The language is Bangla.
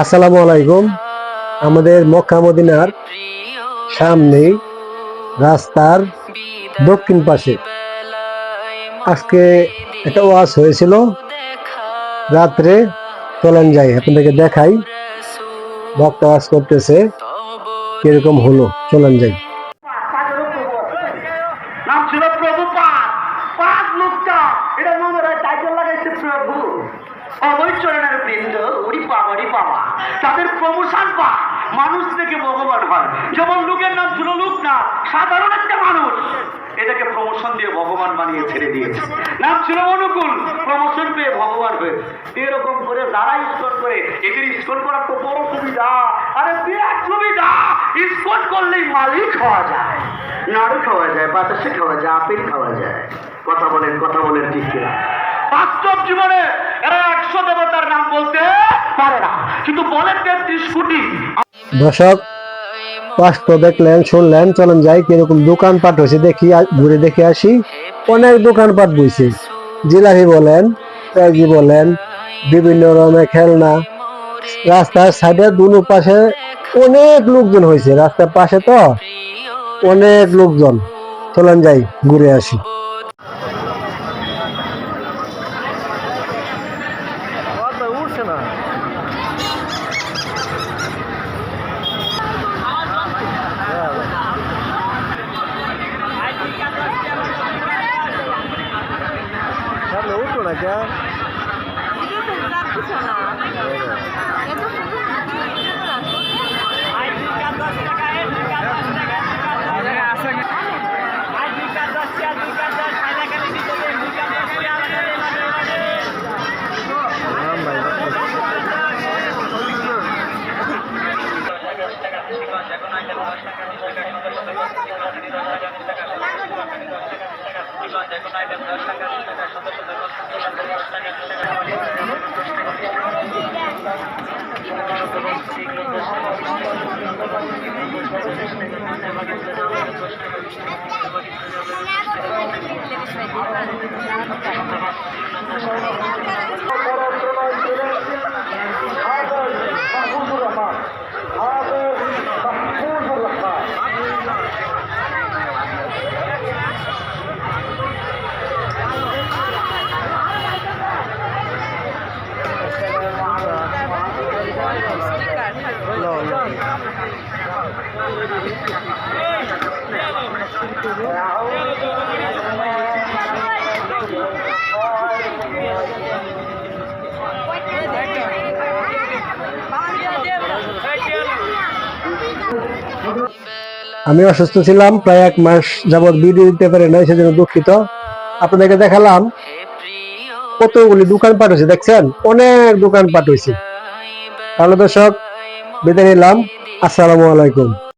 আসসালামু আলাইকুম। আমাদের মক্কা মদিনার সামনে রাস্তার দক্ষিণ পাশে আজকে একটা ওয়াজ হয়েছিল রাত্রে। চলেন যাই, আপনাদেরকে দেখাই বক্তা ওয়াজ করতেছে কিরকম হলো। চলেন যাই। নাম ছিল প্রভু পাক লোকটা, এটা মনে হয় টাইটেল লাগাইছে প্রভু। অবৈচরণের বৃন্দ ওরি বাবা তাদের প্রমোশন পা মানুষ থেকে ভগবান হয়। যেমন লোকের নাম ছিল লোক না, সাধারণ একটা মানুষ, এটাকে প্রমোশন দিয়ে ভগবান বানিয়ে ছেড়ে দিয়েছে। নাম ছিল অনুকূল, প্রমোশন পেয়ে ভগবান হয়ে। এরকম করে যারা ইস্কন করে, এদের ইস্কন করার তো বড় সুবিধা, আরে বিরাট সুবিধা। ইস্কন করলেই মালিক হওয়া যায়, নাড়ু খাওয়া যায়, বাতাসে খাওয়া যায়, আপেল খাওয়া যায়। কথা বলেন ঠিক কিনা? বাস্তব জীবনে এরা 100 দেবতার নাম বলতে পারে না, কিন্তু বলেন 33 কোটি। দর্শক, ওয়াজ তো দেখলেন, শুনলেন, চলেন যাই। কিরকম দোকানপাট হয়েছে দেখি, ঘুরে দেখে আসি। অনেক দোকানপাট বইছে, জিলাপি বলেন, পেঁয়াজি বলেন, বিভিন্ন রকমের খেলনা। রাস্তার সাইডে দুনো পাশে অনেক লোকজন হয়েছে, রাস্তার পাশে তো অনেক লোকজন। চলেন যাই, ঘুরে আসি। উঠছে না। উঠো না কে? আমি অসুস্থ ছিলাম, প্রায় 1 মাস যাবৎ ভিডিও দিতে পারি নাই, সেজন্য দুঃখিত। আপনাদেরকে দেখালাম কতগুলি দোকানপাট হয়েছে, দেখছেন অনেক দোকানপাট হয়েছে। তাহলে দর্শক, বিদায় নিলাম। আসসালামু আলাইকুম।